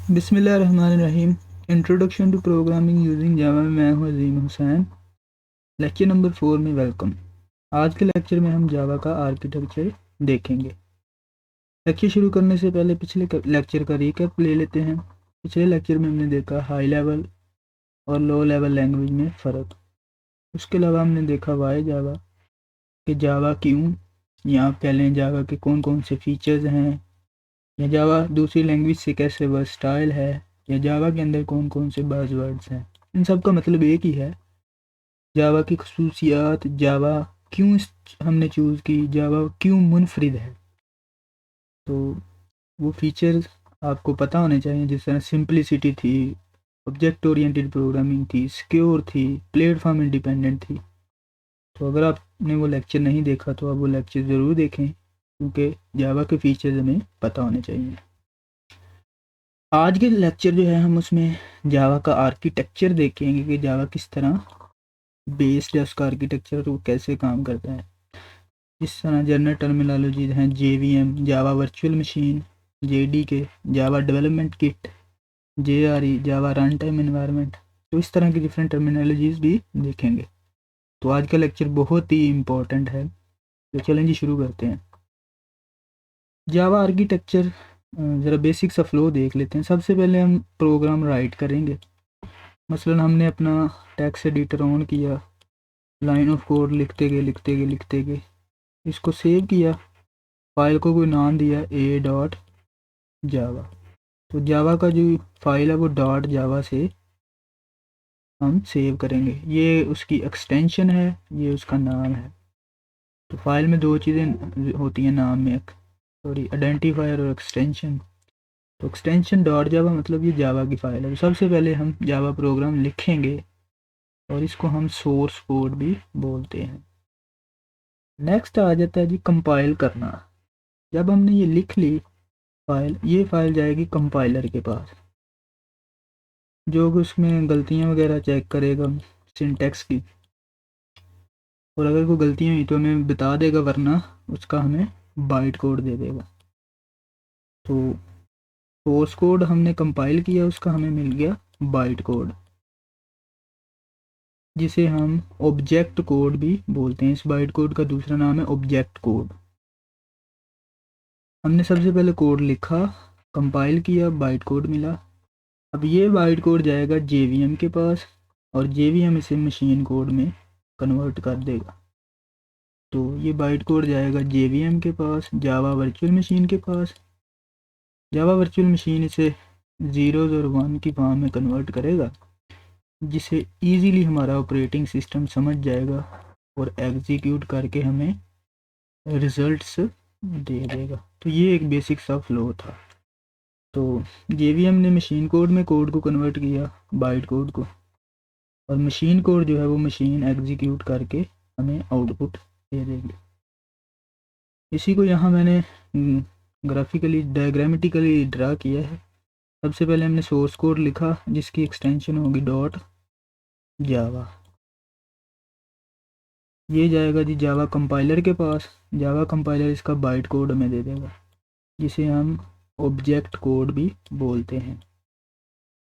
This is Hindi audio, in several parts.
बिस्मिल्लाहिर्रहमानिर्रहीम। Introduction to programming using Java में मैं हूँ अजीम हुसैन। लेक्चर नंबर 4 में वेलकम। आज के लेक्चर में हम जावा का आर्किटेक्चर देखेंगे। लेक्चर शुरू करने से पहले पिछले लेक्चर का रिकैप ले लेते हैं। पिछले लेक्चर में हमने देखा हाई लेवल और लो लेवल लैंग्वेज में फ़र्क। उसके अलावा हमने देखा वाई जावा कि जावा क्यों, या आप कह लें जावा के कौन कौन से फीचर्स हैं, या जावा दूसरी लैंग्वेज से कैसे वर्सटाइल है, या जावा के अंदर कौन कौन से बज़वर्ड्स हैं। इन सब का मतलब एक ही है, जावा की खसूसियात, जावा क्यों हमने चूज़ की, जावा क्यों मुनफरिद है। तो वो फीचर्स आपको पता होने चाहिए, जिस तरह सिंपलिसिटी थी, ऑब्जेक्ट ओरिएंटेड प्रोग्रामिंग थी, सिक्योर थी, प्लेटफॉर्म इंडिपेंडेंट थी। तो अगर आपने वो लेक्चर नहीं देखा तो आप वो लेक्चर ज़रूर देखें, क्योंकि जावा के फीचर्स हमें पता होने चाहिए। आज के लेक्चर जो है हम उसमें जावा का आर्किटेक्चर देखेंगे कि जावा किस तरह बेस्ड है, उसका आर्किटेक्चर वो कैसे काम करता है। जिस तरह जनरल टर्मिनोलॉजीज हैं, JVM Java virtual machine, JDK Java development kit, JRE जावा रन टाइम एनवायरनमेंट, तो इस तरह की डिफरेंट टर्मिनोलॉजीज भी देखेंगे। तो आज का लेक्चर बहुत ही इम्पोर्टेंट है, तो चलें जी शुरू करते हैं। जावा आर्किटेक्चर ज़रा बेसिक सा फ्लो देख लेते हैं। सबसे पहले हम प्रोग्राम राइट करेंगे। मसलन हमने अपना टेक्स्ट एडिटर ऑन किया, लाइन ऑफ कोड लिखते गए इसको सेव किया, फाइल को कोई नाम दिया a.java। तो जावा का जो फाइल है वो .java से हम सेव करेंगे। ये उसकी एक्सटेंशन है, ये उसका नाम है। तो फाइल में दो चीज़ें होती हैं नाम में, आइडेंटिफायर और एक्सटेंशन। तो एक्सटेंशन .java मतलब ये जावा की फ़ाइल है। तो सबसे पहले हम जावा प्रोग्राम लिखेंगे और इसको हम सोर्स कोड भी बोलते हैं। नेक्स्ट आ जाता है जी कंपाइल करना। जब हमने ये लिख ली फाइल, ये फाइल जाएगी कंपाइलर के पास, जो कि उसमें गलतियाँ वगैरह चेक करेगा सिंटैक्स की, और अगर कोई गलतियाँ हुई तो हमें बता देगा, वरना उसका हमें बाइट कोड दे देगा। तो सोर्स कोड हमने कंपाइल किया, उसका हमें मिल गया बाइट कोड, जिसे हम ऑब्जेक्ट कोड भी बोलते हैं। इस बाइट कोड का दूसरा नाम है ऑब्जेक्ट कोड। हमने सबसे पहले कोड लिखा, कंपाइल किया, बाइट कोड मिला। अब ये बाइट कोड जाएगा JVM के पास, और JVM इसे मशीन कोड में कन्वर्ट कर देगा। तो ये बाइट कोड जाएगा JVM के पास, जावा वर्चुअल मशीन के पास। जावा वर्चुअल मशीन इसे ज़ीरोज़ और वन की फॉर्म में कन्वर्ट करेगा, जिसे इजीली हमारा ऑपरेटिंग सिस्टम समझ जाएगा और एग्जीक्यूट करके हमें रिजल्ट्स दे देगा। तो ये एक बेसिक सा फ्लो था। तो JVM ने मशीन कोड में कोड को कन्वर्ट किया, बाइट कोड को, और मशीन कोड जो है वो मशीन एग्जीक्यूट करके हमें आउटपुट दे देगी। इसी को यहाँ मैंने ग्राफिकली डायग्रामेटिकली ड्रा किया है। सबसे पहले हमने सोर्स कोड लिखा, जिसकी एक्सटेंशन होगी .java। ये जाएगा जी जावा कंपाइलर के पास। जावा कंपाइलर इसका बाइट कोड हमें दे देगा, जिसे हम ऑब्जेक्ट कोड भी बोलते हैं।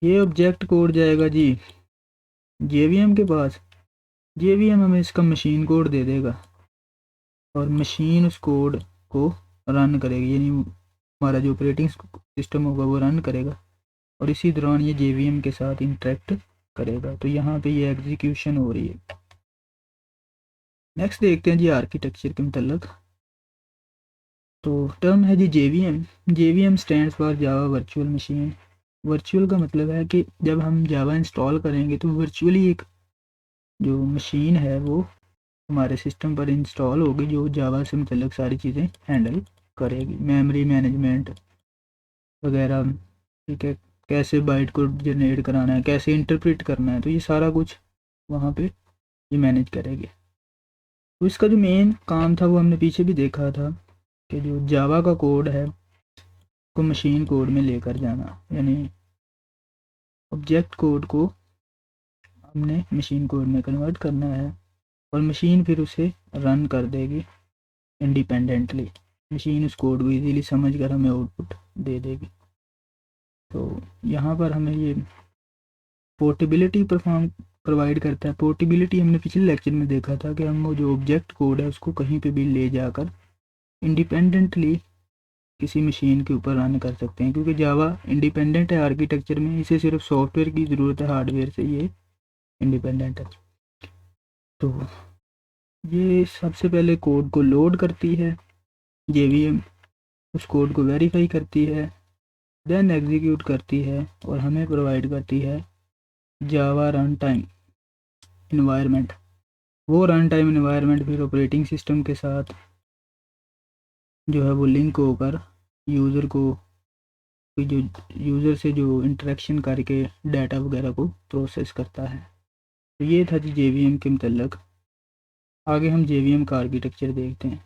ये ऑब्जेक्ट कोड जाएगा जी JVM के पास। JVM हमें इसका मशीन कोड दे देगा, और मशीन उस कोड को रन करेगी, यानी हमारा जो ऑपरेटिंग सिस्टम होगा वो रन करेगा, और इसी दौरान ये JVM के साथ इंटरेक्ट करेगा। तो यहाँ पे ये एग्जीक्यूशन हो रही है। नेक्स्ट देखते हैं जी आर्किटेक्चर के मतलब। तो टर्म है जी JVM। JVM stands for Java virtual machine. Virtual का मतलब है कि जब हम जावा इंस्टॉल करेंगे तो वर्चुअली एक जो मशीन है वो हमारे सिस्टम पर इंस्टॉल होगी, जो जावा से मतलब सारी चीज़ें हैंडल करेगी, मेमोरी मैनेजमेंट वगैरह, ठीक है, कैसे बाइट को जनरेट कराना है, कैसे इंटरप्रेट करना है, तो ये सारा कुछ वहाँ पे ये मैनेज करेगी। तो इसका जो मेन काम था वो हमने पीछे भी देखा था, कि जो जावा का कोड है को मशीन कोड में लेकर जाना, यानी ऑब्जेक्ट कोड को हमने मशीन कोड में कन्वर्ट करना है, और मशीन फिर उसे रन कर देगी इंडिपेंडेंटली। मशीन उस कोड को इजीली समझ कर हमें आउटपुट दे देगी। तो यहाँ पर हमें ये पोर्टेबिलिटी प्रोवाइड करता है। पोर्टेबिलिटी हमने पिछले लेक्चर में देखा था कि हम वो जो ऑब्जेक्ट कोड है उसको कहीं पे भी ले जाकर इंडिपेंडेंटली किसी मशीन के ऊपर रन कर सकते हैं, क्योंकि जावा इंडिपेंडेंट है आर्किटेक्चर में, इसे सिर्फ सॉफ्टवेयर की ज़रूरत है, हार्डवेयर से ये इंडिपेंडेंट है। तो ये सबसे पहले कोड को लोड करती है जेवीएम, उस कोड को वेरीफाई करती है, देन एग्जीक्यूट करती है और हमें प्रोवाइड करती है जावा रन टाइम इन्वायरमेंट। वो रन टाइम इन्वायरमेंट फिर ऑपरेटिंग सिस्टम के साथ जो है वो लिंक होकर यूज़र को, जो यूज़र से जो इंटरेक्शन करके डाटा वगैरह को प्रोसेस करता है। तो ये था जी जेवीएम के मतलब। आगे हम जेवीएम का आर्किटेक्चर देखते हैं।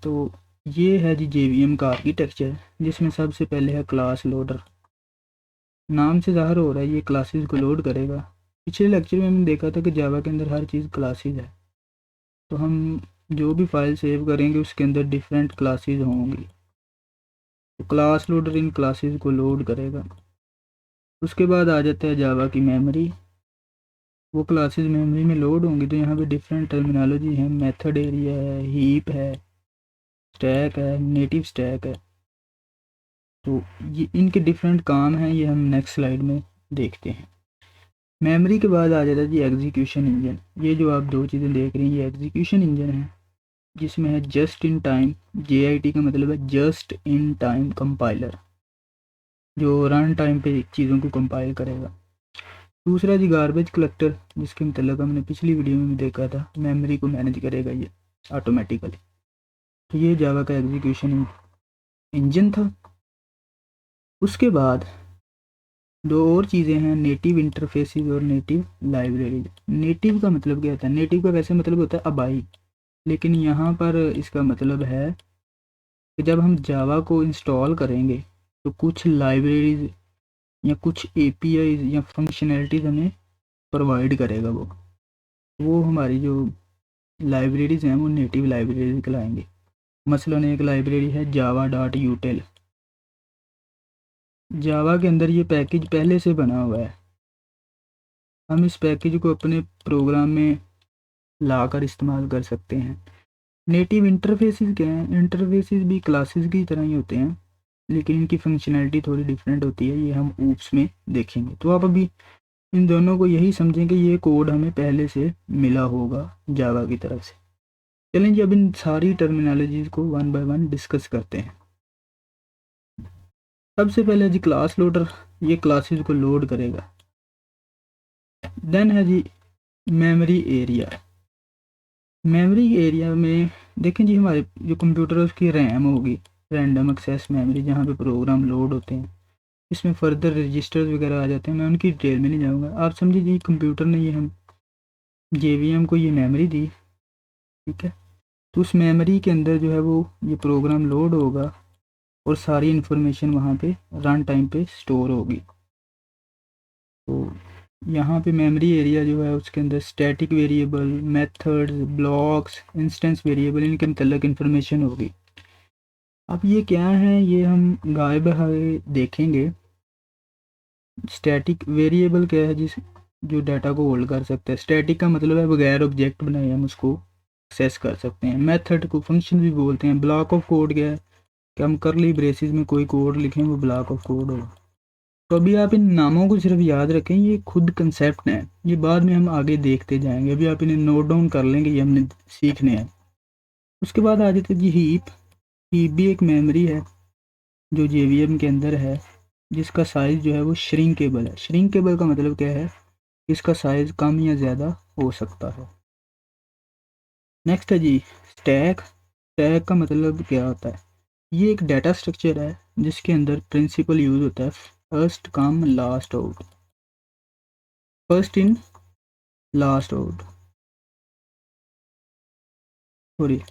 तो ये है जी जेवीएम का आर्किटेक्चर, जिसमें सबसे पहले है क्लास लोडर। नाम से ज़ाहिर हो रहा है ये क्लासेस को लोड करेगा। पिछले लेक्चर में हमने देखा था कि जावा के अंदर हर चीज़ क्लासेस है, तो हम जो भी फाइल सेव करेंगे उसके अंदर डिफरेंट क्लासेस होंगी। तो क्लास लोडर इन क्लासेस को लोड करेगा। उसके बाद आ जाता है जावा की मेमोरी। वो क्लासेस मेमोरी में लोड होंगी, तो यहाँ पे डिफरेंट टर्मिनोलॉजी है, मेथड एरिया है, हीप है, स्टैक है, नेटिव स्टैक है। तो ये इनके डिफरेंट काम हैं, ये हम नेक्स्ट स्लाइड में देखते हैं। मेमोरी के बाद आ जाता है जी एग्जीक्यूशन इंजन। ये जो आप दो चीज़ें देख रही हैं ये एग्जीक्यूशन इंजन है, जिसमें है जस्ट इन टाइम, JIT का मतलब है जस्ट इन टाइम कंपाइलर, जो रन टाइम पे चीज़ों को कंपाइल करेगा। दूसरा जी गार्बेज कलेक्टर, जिसके मतलब हमने पिछली वीडियो में भी देखा था, मेमोरी को मैनेज करेगा ये ऑटोमेटिकली। तो ये जावा का एग्जीक्यूशन इंजन था। उसके बाद दो और चीज़ें हैं, नेटिव इंटरफेसेस और नेटिव लाइब्रेरीज। नेटिव का मतलब क्या होता है? नेटिव का वैसे मतलब होता है अबाई, लेकिन यहाँ पर इसका मतलब है कि जब हम जावा को इंस्टॉल करेंगे तो कुछ लाइब्रेरीज या कुछ APIs या फंक्शनैलिटीज़ हमें प्रोवाइड करेगा वो हमारी जो लाइब्रेरीज हैं वो नेटिव लाइब्रेरीज कहलाएंगे। मसलन एक लाइब्रेरी है java.util। जावा के अंदर ये पैकेज पहले से बना हुआ है, हम इस पैकेज को अपने प्रोग्राम में लाकर इस्तेमाल कर सकते हैं। नेटिव इंटरफेसेस क्या हैं? इंटरफेसेस भी क्लासेस की तरह ही होते हैं, लेकिन इनकी फंक्शनैलिटी थोड़ी डिफरेंट होती है, ये हम ऊप्स में देखेंगे। तो आप अभी इन दोनों को यही समझें कि ये कोड हमें पहले से मिला होगा जावा की तरफ से। चलें जी अब इन सारी टर्मिनोलॉजीज़ को वन बाय वन डिस्कस करते हैं। सबसे पहले जी क्लास लोडर, ये क्लासेस को लोड करेगा। देन है जी मेमोरी एरिया। मेमोरी एरिया में देखें जी हमारे जो कंप्यूटर है उसकी रैम होगी, रैंडम एक्सेस मेमोरी, जहाँ पे प्रोग्राम लोड होते हैं। इसमें फर्दर रजिस्टर्स वगैरह आ जाते हैं, मैं उनकी डिटेल में नहीं जाऊँगा। आप समझिए जी कंप्यूटर ने ये हम JVM को ये मेमोरी दी, ठीक है। तो उस मेमोरी के अंदर जो है वो ये प्रोग्राम लोड होगा और सारी इन्फॉर्मेशन वहाँ पे रन टाइम पे स्टोर होगी। तो यहाँ पे मेमोरी एरिया जो है उसके अंदर static variable, methods, blocks, instance variable, इनके मतलब इन्फॉर्मेशन होगी। अब ये क्या है ये हम गाए बहाए देखेंगे। स्टैटिक वेरिएबल क्या है? जिस जो डाटा को होल्ड कर सकता है। स्टैटिक का मतलब है बगैर ऑब्जेक्ट बनाए हम उसको एक्सेस कर सकते हैं। मेथड को फंक्शन भी बोलते हैं। ब्लॉक ऑफ कोड क्या है कि हम करली ब्रेसेस में कोई कोड लिखें वो ब्लॉक ऑफ कोड होगा। तो अभी आप इन नामों को सिर्फ याद रखें, ये खुद कंसेप्ट हैं, ये बाद में हम आगे देखते जाएंगे। अभी आप इन्हें नोट डाउन कर लेंगे, ये हमने सीखने हैं। उसके बाद आ जाते जी हीप। हीप भी एक मेमोरी है जो JVM के अंदर है, जिसका साइज़ जो है वो श्रिंकेबल है। श्रिंकेबल का मतलब क्या है? इसका साइज़ कम या ज़्यादा हो सकता है। नेक्स्ट है जी स्टैक। स्टैक का मतलब क्या होता है? ये एक डाटा स्ट्रक्चर है जिसके अंदर प्रिंसिपल यूज़ होता है first come last out, first in last out, sorry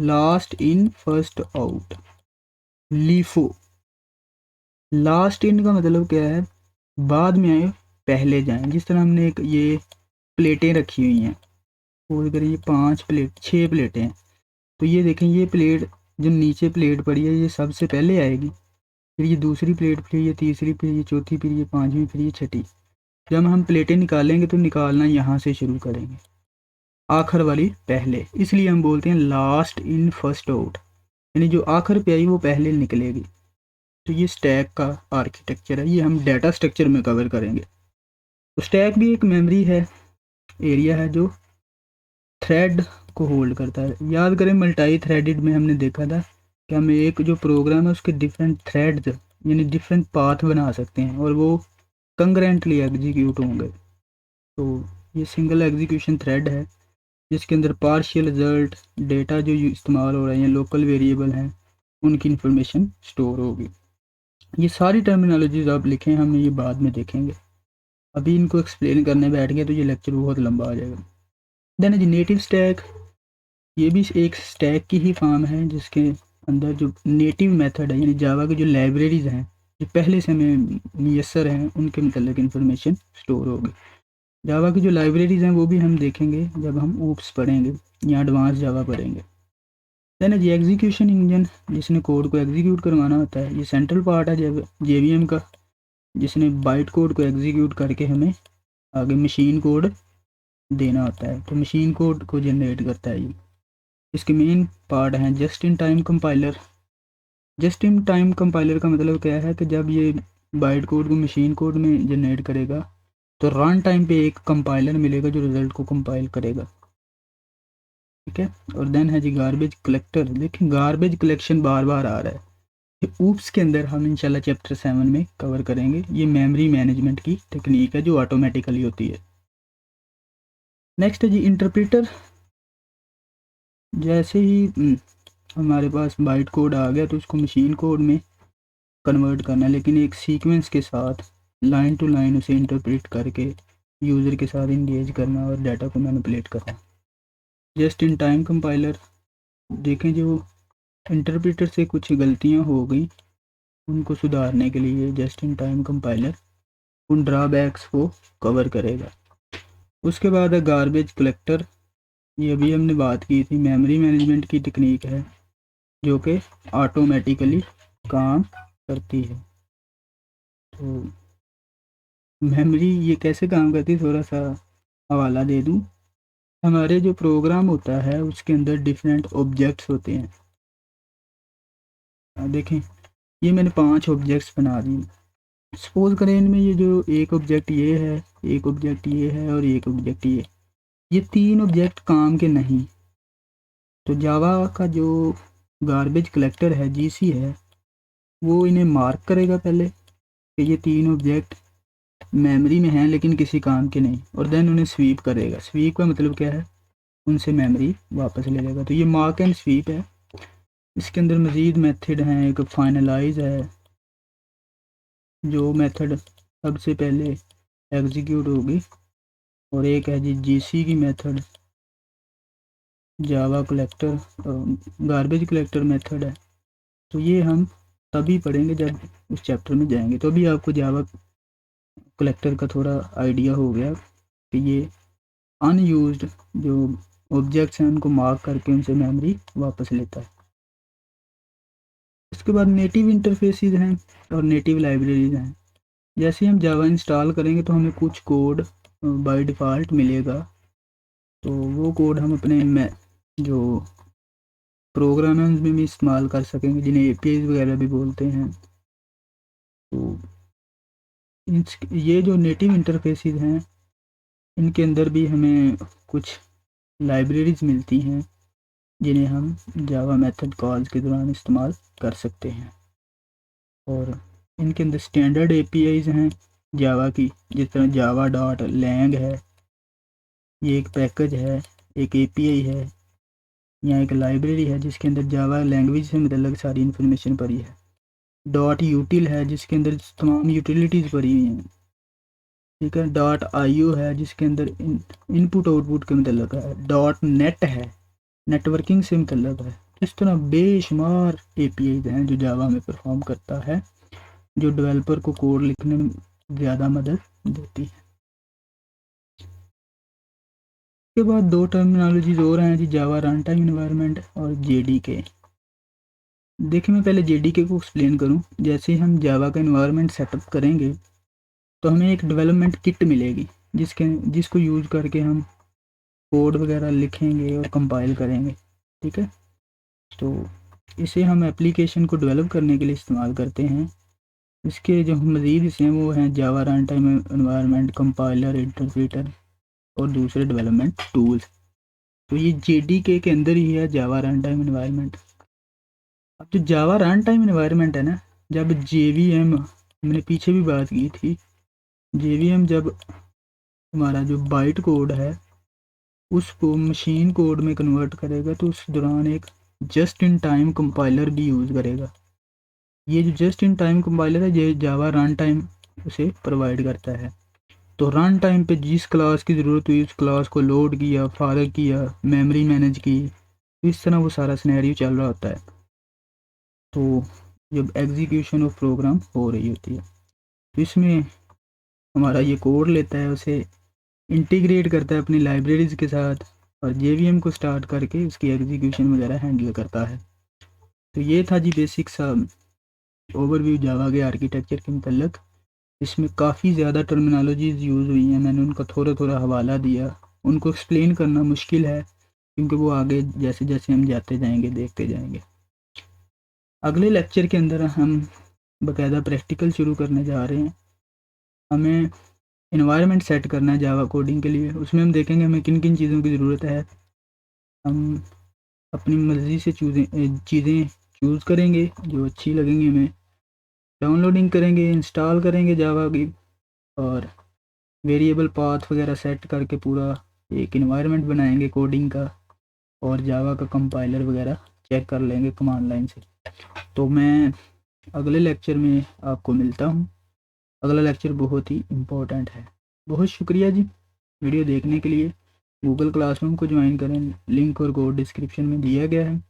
last in first out, LIFO. Last in का मतलब क्या है? बाद में आए पहले जाएं। जिस तरह हमने एक ये प्लेटें रखी हुई हैं, और अगर ये 5 प्लेट 6 प्लेटें हैं, तो ये देखें ये प्लेट जो नीचे प्लेट पड़ी है ये सबसे पहले आएगी, फिर ये दूसरी प्लेट, फिर ये तीसरी, फिर ये चौथी, फिर ये पांचवी, फिर ये छठी। जब हम प्लेटें निकालेंगे तो निकालना यहाँ से शुरू करेंगे, आखिर वाली पहले, इसलिए हम बोलते हैं लास्ट इन फर्स्ट आउट, यानी जो आखिर पे आई वो पहले निकलेगी। तो ये स्टैक का आर्किटेक्चर है, ये हम डाटा स्ट्रक्चर में कवर करेंगे। तो स्टैक भी एक मेमोरी है, एरिया है जो थ्रेड को होल्ड करता है। याद करें मल्टी थ्रेडेड में हमने देखा था कि हम एक जो प्रोग्राम है उसके डिफरेंट थ्रेड्स यानी डिफरेंट पाथ बना सकते हैं और वो कंकरेंटली एग्जीक्यूट होंगे। तो ये सिंगल एग्जीक्यूशन थ्रेड है जिसके अंदर पार्शियल रिजल्ट, डेटा जो इस्तेमाल हो रहे हैं, लोकल वेरिएबल हैं, उनकी इंफॉर्मेशन स्टोर होगी। ये सारी टर्मिनोलॉजीज आप लिखें, हम ये बाद में देखेंगे। अभी इनको एक्सप्लेन करने बैठ गए तो ये लेक्चर बहुत लंबा आ जाएगा। देन जी नेटिव स्टैक, ये भी एक स्टैक की ही फॉर्म है जिसके अंदर जो नेटिव मेथड है यानी जावा की जो लाइब्रेरीज हैं जो पहले से हमें मुयसर हैं उनके मतलब इन्फॉर्मेशन स्टोर होगी। जावा की जो लाइब्रेरीज हैं वो भी हम देखेंगे जब हम ऊप्स पढ़ेंगे या एडवांस जावा पढ़ेंगे। देन जी एग्जीक्यूशन इंजन, जिसने कोड को एग्जीक्यूट करवाना होता है, ये सेंट्रल पार्ट है जेवीएम का, जिसने बाइट कोड को एग्जीक्यूट करके हमें आगे मशीन कोड देना होता है। तो मशीन कोड को जनरेट करता है ये। इसके मेन पार्ट हैं just in time compiler. Just in time compiler का मतलब क्या है कि जब ये बाइट कोड को मशीन कोड में जनरेट करेगा तो रन टाइम पे एक कंपाइलर मिलेगा जो रिजल्ट को कंपाइल करेगा। ठीक है। और देन है जी गार्बेज कलेक्टर। देखिए गार्बेज कलेक्शन बार बार आ रहा है, ये ऊप्स के अंदर हम इंशाल्लाह चैप्टर 7 में कवर करेंगे। ये मेमोरी मैनेजमेंट की टेक्निक है जो ऑटोमेटिकली होती है। नेक्स्ट है जी इंटरप्रेटर। जैसे ही हमारे पास बाइट कोड आ गया तो उसको मशीन कोड में कन्वर्ट करना है, लेकिन एक सीक्वेंस के साथ लाइन टू लाइन उसे इंटरप्रेट करके यूज़र के साथ इंगेज करना और डाटा को मैनिपुलेट करना। जस्ट इन टाइम कंपाइलर, देखें जो इंटरप्रेटर से कुछ गलतियां हो गई उनको सुधारने के लिए जस्ट इन टाइम कंपाइलर उन ड्रॉबैक्स को कवर करेगा। उसके बाद है गार्बेज कलेक्टर। ये अभी हमने बात की थी, मेमोरी मैनेजमेंट की टेक्निक है जो कि ऑटोमेटिकली काम करती है। तो मेमोरी ये कैसे काम करती है थोड़ा सा हवाला दे दूं। हमारे जो प्रोग्राम होता है उसके अंदर डिफरेंट ऑब्जेक्ट्स होते हैं। देखें ये मैंने 5 ऑब्जेक्ट्स बना दिए। सपोज करें इनमें ये जो एक ऑब्जेक्ट ये है, एक ऑब्जेक्ट ये है और एक ऑब्जेक्ट ये 3 ऑब्जेक्ट काम के नहीं। तो जावा का जो गार्बेज कलेक्टर है जीसी है वो इन्हें मार्क करेगा पहले कि ये 3 ऑब्जेक्ट मेमोरी में हैं लेकिन किसी काम के नहीं, और देन उन्हें स्वीप करेगा। स्वीप का मतलब क्या है, उनसे मेमोरी वापस ले लेगा। तो ये मार्क एंड स्वीप है। इसके अंदर मज़ीद मेथड हैं, एक फाइनलाइज है जो मेथड सबसे पहले एग्जीक्यूट होगी, और एक है जी जीसी की मेथड जावा कलेक्टर गार्बेज कलेक्टर मेथड है। तो ये हम तभी पढ़ेंगे जब उस चैप्टर में जाएंगे। तो अभी आपको जावा कलेक्टर का थोड़ा आइडिया हो गया कि ये अनयूज्ड जो ऑब्जेक्ट्स हैं उनको मार्क करके उनसे मेमोरी वापस लेता है। उसके बाद नेटिव इंटरफेसेस हैं और नेटिव लाइब्रेरीज हैं। जैसे हम जावा इंस्टॉल करेंगे तो हमें कुछ कोड बाय डिफ़ॉल्ट मिलेगा। तो वो कोड हम अपने में जो प्रोग्राम है उनमें भी इस्तेमाल कर सकेंगे, जिन्हें एपीआई वगैरह भी बोलते हैं। तो ये जो नेटिव इंटरफेसेस हैं इनके अंदर भी हमें कुछ लाइब्रेरीज मिलती हैं जिन्हें हम जावा मेथड कॉल्स के दौरान इस्तेमाल कर सकते हैं। और इनके अंदर स्टैंडर्ड एपीआईज हैं जावा की, जिस तरह जावा डॉट लैंग है, ये एक पैकेज है, एक एपीआई है, यहाँ एक लाइब्रेरी है जिसके अंदर जावा लैंग्वेज से मतलब सारी इन्फॉर्मेशन पड़ी है। डॉट यूटिल है जिसके अंदर तमाम यूटिलिटीज़ पड़ी हुई हैं। ठीक है। डॉट आईओ है जिसके अंदर इनपुट आउटपुट का मतलब है। डॉट नेट है, नेटवर्किंग से मतलब है। इस तरह बेशुमार एपीआईज हैं जो जावा में परफॉर्म करता है, जो डेवलपर को कोड लिखने में ज़्यादा मदद देती है। उसके बाद 2 टर्मिनोलॉजीज और हैं जी, जावा रन टाइम इन्वायरमेंट और जेडीके। देखिए मैं पहले जेडीके को एक्सप्लेन करूं। जैसे ही हम जावा का एनवायरनमेंट सेटअप करेंगे तो हमें एक डेवलपमेंट किट मिलेगी जिसको यूज़ करके हम कोड वगैरह लिखेंगे और कंपाइल करेंगे। ठीक है, तो इसे हम एप्लीकेशन को डेवलप करने के लिए इस्तेमाल करते हैं। इसके जो मज़ीद हिस्से हैं वो हैं Java run time environment, compiler, interpreter और दूसरे डेवलपमेंट टूल्स। तो ये जेडीके के अंदर ही है जावा रन टाइम एनवायरनमेंट। अब जो जावा रन टाइम एनवायरनमेंट है ना, जब जेवीएम, हमने पीछे भी बात की थी, जेवीएम जब हमारा जो बाइट कोड है उसको मशीन कोड में कन्वर्ट करेगा तो उस दौरान एक जस्ट इन टाइम कंपाइलर भी यूज़ करेगा। ये जो जस्ट इन टाइम कंपाइलर है ये जावा रन टाइम उसे प्रोवाइड करता है। तो रन टाइम पे जिस क्लास की ज़रूरत हुई उस क्लास को लोड किया, फारग किया, मेमोरी मैनेज की, तो इस तरह वो सारा सिनेरियो चल रहा होता है। तो जब एग्जीक्यूशन ऑफ प्रोग्राम हो रही होती है तो इसमें हमारा ये कोड लेता है, उसे इंटीग्रेट करता है अपनी लाइब्रेरीज़ के साथ और जेवीएम को स्टार्ट करके उसकी एग्जीक्यूशन वगैरह हैंडल करता है। तो ये था जी बेसिक सा ओवरव्यू जावा के आर्किटेक्चर के मतलब। इसमें काफ़ी ज़्यादा टर्मिनोलॉजीज़ यूज़ हुई हैं, मैंने उनका थोड़ा थोड़ा हवाला दिया। उनको एक्सप्लेन करना मुश्किल है क्योंकि वो आगे जैसे जैसे हम जाते जाएंगे देखते जाएंगे। अगले लेक्चर के अंदर हम बाकायदा प्रैक्टिकल शुरू करने जा रहे हैं। हमें इन्वायरमेंट सेट करना है जावा कोडिंग के लिए। उसमें हम देखेंगे हमें किन किन चीज़ों की ज़रूरत है। हम अपनी मर्ज़ी से चीज़ें चूज़ करेंगे जो अच्छी लगेंगी हमें, डाउनलोडिंग करेंगे, इंस्टॉल करेंगे जावा की, और वेरिएबल पाथ वगैरह सेट करके पूरा एक इन्वायरमेंट बनाएंगे कोडिंग का, और जावा का कंपाइलर वगैरह चेक कर लेंगे कमांड लाइन से। तो मैं अगले लेक्चर में आपको मिलता हूँ। अगला लेक्चर बहुत ही इम्पोर्टेंट है। बहुत शुक्रिया जी वीडियो देखने के लिए। गूगल क्लासरूम को ज्वाइन करें, लिंक और कोड डिस्क्रिप्शन में दिया गया है।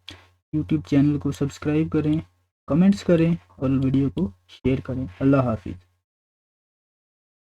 यूट्यूब चैनल को सब्सक्राइब करें, कमेंट्स करें और वीडियो को शेयर करें। अल्लाह हाफिज़।